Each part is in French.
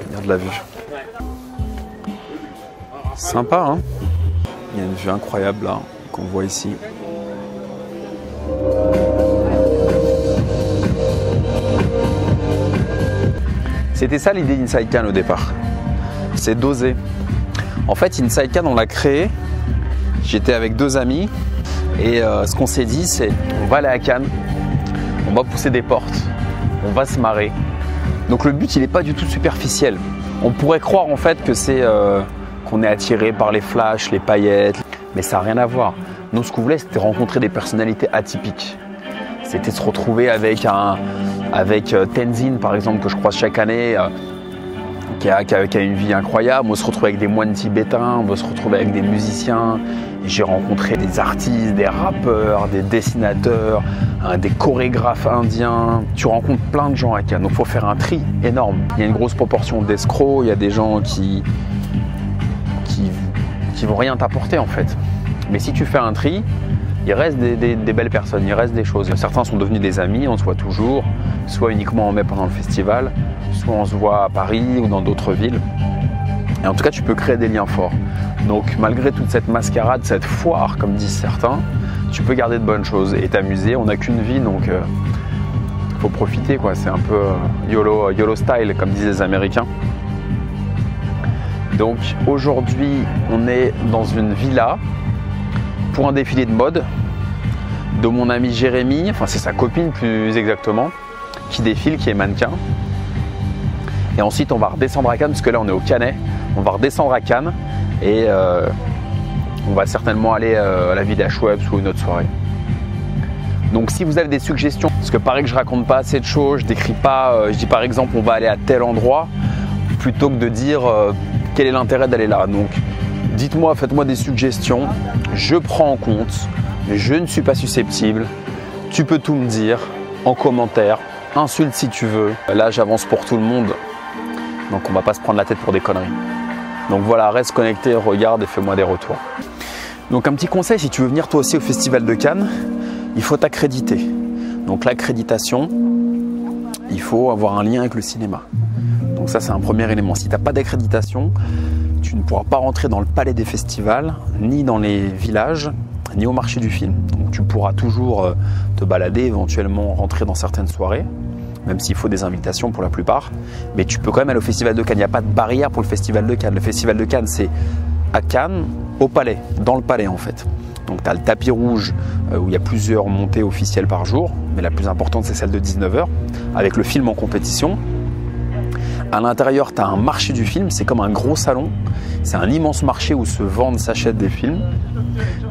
Regarde la vue. Sympa, hein? Il y a une vue incroyable là, qu'on voit ici. C'était ça l'idée d'Inside Cannes au départ. C'est d'oser. En fait, Inside Cannes, on l'a créé. J'étais avec 2 amis. Et ce qu'on s'est dit, c'est on va aller à Cannes. On va pousser des portes. On va se marrer. Donc le but, il n'est pas du tout superficiel. On pourrait croire en fait que c'est qu'on est attiré par les flashs, les paillettes. Mais ça n'a rien à voir. Nous, ce qu'on voulait, c'était rencontrer des personnalités atypiques. C'était se retrouver avec Tenzin, par exemple, que je croise chaque année, qui a une vie incroyable. On va se retrouver avec des moines tibétains, on va se retrouver avec des musiciens. J'ai rencontré des artistes, des rappeurs, des dessinateurs, des chorégraphes indiens. Tu rencontres plein de gens à Cannes, donc il faut faire un tri énorme. Il y a une grosse proportion d'escrocs, il y a des gens qui vont rien t'apporter en fait. Mais si tu fais un tri, il reste des belles personnes, il reste des choses. Certains sont devenus des amis, on se voit toujours, soit uniquement en mai pendant le festival, soit on se voit à Paris ou dans d'autres villes. Et en tout cas, tu peux créer des liens forts. Donc malgré toute cette mascarade, cette foire, comme disent certains, tu peux garder de bonnes choses et t'amuser. On n'a qu'une vie, donc il faut profiter, quoi. C'est un peu YOLO style, comme disent les Américains. Donc aujourd'hui, on est dans une villa pour un défilé de mode de mon ami Jérémy, enfin c'est sa copine plus exactement, qui défile, qui est mannequin. Et ensuite on va redescendre à Cannes, parce que là on est au Canet, on va redescendre à Cannes et on va certainement aller à la Villa Schweppes ou une autre soirée. Donc si vous avez des suggestions, parce que pareil que je raconte pas assez de choses, je décris pas, je dis par exemple on va aller à tel endroit, plutôt que de dire quel est l'intérêt d'aller là. Donc dites-moi, faites-moi des suggestions, je prends en compte, je ne suis pas susceptible, tu peux tout me dire en commentaire, insulte si tu veux. Là j'avance pour tout le monde, donc on va pas se prendre la tête pour des conneries. Donc voilà, reste connecté, regarde et fais-moi des retours. Donc un petit conseil, si tu veux venir toi aussi au Festival de Cannes, il faut t'accréditer. Donc l'accréditation, il faut avoir un lien avec le cinéma. Donc ça c'est un premier élément. Si tu n'as pas d'accréditation, tu ne pourras pas rentrer dans le palais des festivals, ni dans les villages, ni au marché du film. Donc tu pourras toujours te balader, éventuellement rentrer dans certaines soirées, même s'il faut des invitations pour la plupart. Mais tu peux quand même aller au Festival de Cannes. Il n'y a pas de barrière pour le Festival de Cannes. Le Festival de Cannes, c'est à Cannes, au palais, dans le palais en fait. Donc tu as le tapis rouge où il y a plusieurs montées officielles par jour, mais la plus importante c'est celle de 19h, avec le film en compétition. À l'intérieur, tu as un marché du film, c'est comme un gros salon. C'est un immense marché où se vendent, s'achètent des films.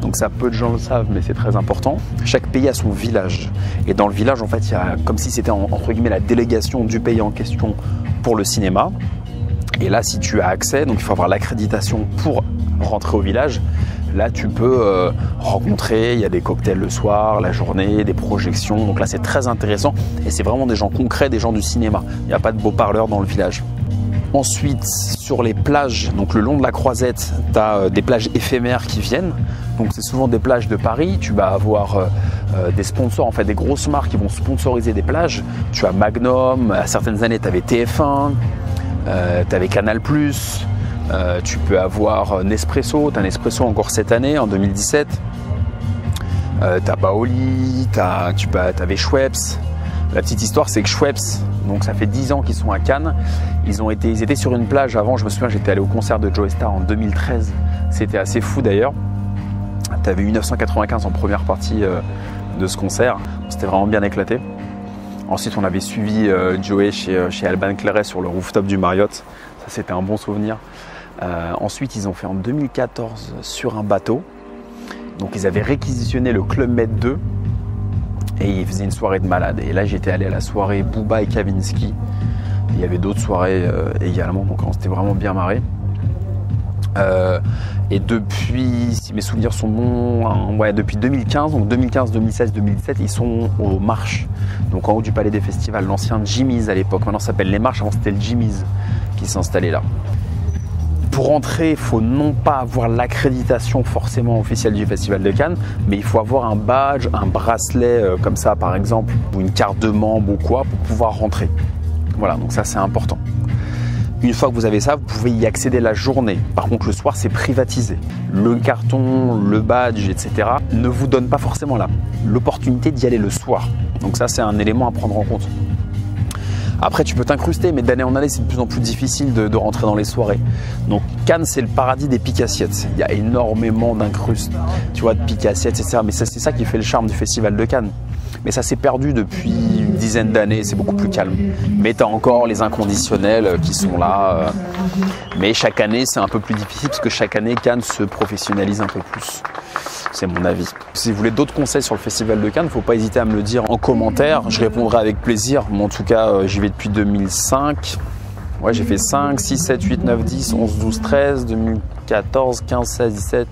Donc ça, peu de gens le savent, mais c'est très important. Chaque pays a son village. Et dans le village, en fait, il y a comme si c'était entre guillemets la délégation du pays en question pour le cinéma. Et là, si tu as accès, donc il faut avoir l'accréditation pour rentrer au village. Là, tu peux rencontrer, il y a des cocktails le soir, la journée, des projections. Donc là, c'est très intéressant et c'est vraiment des gens concrets, des gens du cinéma. Il n'y a pas de beaux parleurs dans le village. Ensuite, sur les plages, donc le long de la Croisette, tu as des plages éphémères qui viennent. Donc c'est souvent des plages de Paris. Tu vas avoir des sponsors, en fait, des grosses marques qui vont sponsoriser des plages. Tu as Magnum, à certaines années, tu avais TF1, tu avais Canal+. Tu peux avoir Nespresso, tu as Nespresso encore cette année, en 2017. Tu as Baoli, tu avais Schweppes. La petite histoire, c'est que Schweppes, donc ça fait 10 ans qu'ils sont à Cannes. Ils étaient sur une plage avant, je me souviens, j'étais allé au concert de Joe Star en 2013. C'était assez fou d'ailleurs. Tu avais 1995 en première partie de ce concert. C'était vraiment bien éclaté. Ensuite, on avait suivi Joey chez Alban Claret sur le rooftop du Marriott. Ça, c'était un bon souvenir. Ensuite, ils ont fait en 2014 sur un bateau. Donc, ils avaient réquisitionné le Club Med 2 et ils faisaient une soirée de malade. Et là, j'étais allé à la soirée Booba et Kavinsky. Il y avait d'autres soirées également, donc on s'était vraiment bien marré. Et depuis, si mes souvenirs sont bons, ouais, depuis 2015, donc 2015, 2016, 2017, ils sont aux Marches, donc en haut du Palais des Festivals, l'ancien Jimmy's à l'époque. Maintenant, ça s'appelle les Marches, avant c'était le Jimmy's qui s'installait là. Pour rentrer, il faut non pas avoir l'accréditation forcément officielle du Festival de Cannes, mais il faut avoir un badge, un bracelet comme ça par exemple, ou une carte de membre ou quoi pour pouvoir rentrer. Voilà, donc ça c'est important. Une fois que vous avez ça, vous pouvez y accéder la journée. Par contre, le soir, c'est privatisé. Le carton, le badge, etc. ne vous donne pas forcément l'opportunité d'y aller le soir. Donc ça, c'est un élément à prendre en compte. Après, tu peux t'incruster, mais d'année en année, c'est de plus en plus difficile de rentrer dans les soirées. Donc Cannes, c'est le paradis des piques-assiettes. Il y a énormément d'incrustes, tu vois, de piques-assiettes, etc. Mais c'est ça qui fait le charme du festival de Cannes. Mais ça s'est perdu depuis une dizaine d'années, c'est beaucoup plus calme. Mais tu as encore les inconditionnels qui sont là. Mais chaque année, c'est un peu plus difficile parce que chaque année, Cannes se professionnalise un peu plus. C'est mon avis. Si vous voulez d'autres conseils sur le festival de Cannes, il ne faut pas hésiter à me le dire en commentaire. Je répondrai avec plaisir. Mais en tout cas, j'y vais depuis 2005. Ouais, j'ai fait 5, 6, 7, 8, 9, 10, 11, 12, 13, 2014, 15, 16, 17.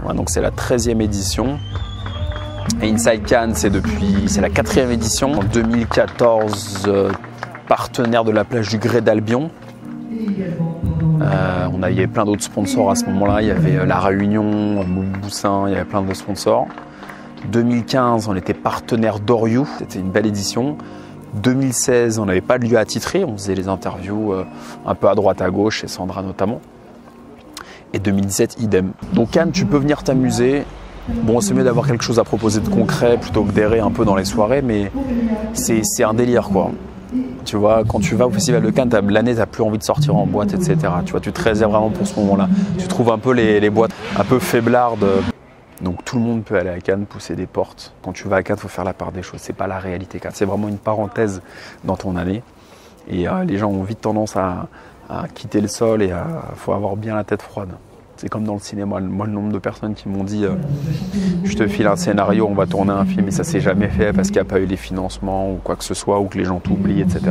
Ouais, donc c'est la 13e édition. Et Inside Cannes, c'est la 4e édition. En 2014, partenaire de la plage du Grès d'Albion. Il y avait plein d'autres sponsors à ce moment-là. Il y avait La Réunion, Moulboussin, il y avait plein de sponsors. 2015, on était partenaire d'Oriou. C'était une belle édition. 2016, on n'avait pas de lieu attitré. On faisait les interviews un peu à droite à gauche, chez Sandra notamment. Et 2017, idem. Donc Cannes, tu peux venir t'amuser. Bon, c'est mieux d'avoir quelque chose à proposer de concret plutôt que d'errer un peu dans les soirées, mais c'est un délire, quoi. Tu vois, quand tu vas au festival de Cannes, l'année, tu n'as plus envie de sortir en boîte, etc. Tu vois, tu te réserves vraiment pour ce moment-là. Tu trouves un peu les boîtes un peu faiblardes. Donc tout le monde peut aller à Cannes, pousser des portes. Quand tu vas à Cannes, il faut faire la part des choses. C'est pas la réalité Cannes. C'est vraiment une parenthèse dans ton année. Et les gens ont vite tendance à quitter le sol et faut avoir bien la tête froide. C'est comme dans le cinéma. Moi, le nombre de personnes qui m'ont dit je te file un scénario, on va tourner un film, et ça s'est jamais fait parce qu'il n'y a pas eu les financements ou quoi que ce soit, ou que les gens t'oublient, etc.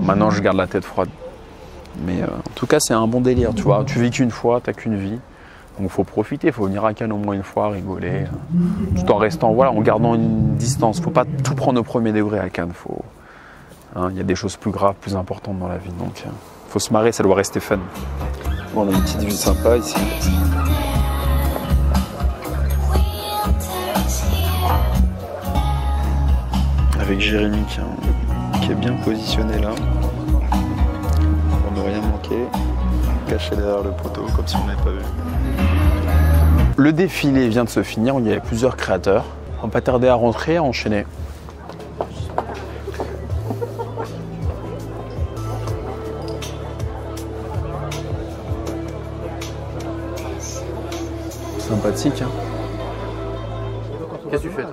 Maintenant, je garde la tête froide. Mais en tout cas, c'est un bon délire, tu vois. Tu vis qu'une fois, tu n'as qu'une vie. Donc, il faut profiter, il faut venir à Cannes au moins une fois, rigoler, tout en restant, voilà, en gardant une distance. Il ne faut pas tout prendre au premier degré à Cannes. Il y a des choses plus graves, plus importantes dans la vie. Donc, il faut se marrer, ça doit rester fun. Bon, on a une petite vue sympa ici. Avec Jérémy qui est bien positionné là. Pour ne rien manquer. Caché derrière le poteau comme si on n'avait pas vu. Le défilé vient de se finir, il y avait plusieurs créateurs. On va pas tarder à rentrer, à enchaîner. Sympathique, hein. Qu'est-ce que tu fais toi?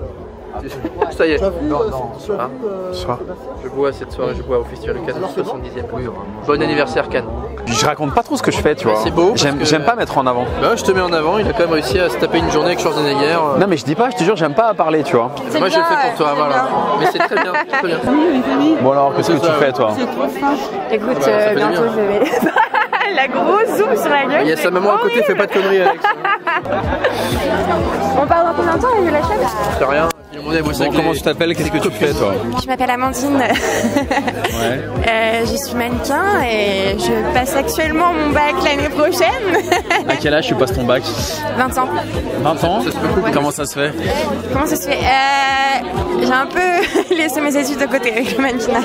Ça y est. Non. Soir. Je bois cette soirée, je bois au Festival de Cannes, 70e. Bon anniversaire Cannes. Je raconte pas trop ce que je fais, tu vois. C'est beau. J'aime pas mettre en avant. Bah, je te mets en avant, il a quand même réussi à se taper une journée avec Schwarzenegger. Non mais je dis pas, je te jure, j'aime pas parler, tu vois. Moi je le fais pour toi, voilà. Mais c'est très bien, très bien. Bon alors, qu'est-ce que tu fais toi? Écoute, fait du bientôt bien. je vais. La grosse zoom sur la gueule. Il y a sa maman à côté, fais pas de conneries Alex. On part dans combien de temps avec la chaîne? Je fais rien. Bon, comment tu t'appelles? Qu'est-ce que tu fais toi? Je m'appelle Amandine. Ouais. Je suis mannequin et je passe actuellement mon bac l'année prochaine. À quel âge tu passes ton bac? 20 ans. 20 ans? Ouais. Comment ça se fait? Comment ça se fait? J'ai un peu laissé mes études de côté avec le mannequinat.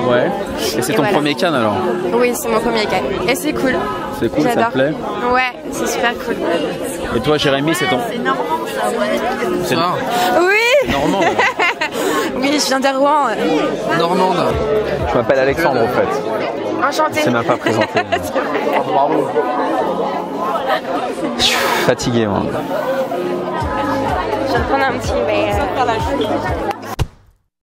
Ouais. Et c'est ton voilà. premier Cannes alors? Oui, c'est mon premier cas. Et c'est cool. C'est cool, ça J'adore. te plaît? Ouais, c'est super cool. Et toi Jérémy, c'est ton... C'est normand ça, ouais. C'est Oui. normand. Oui, je viens de Rouen. Normande. Je m'appelle Alexandre en fait. Enchantée. C'est même pas présenté. Bravo. Je suis fatigué moi. Je vais prendre un petit.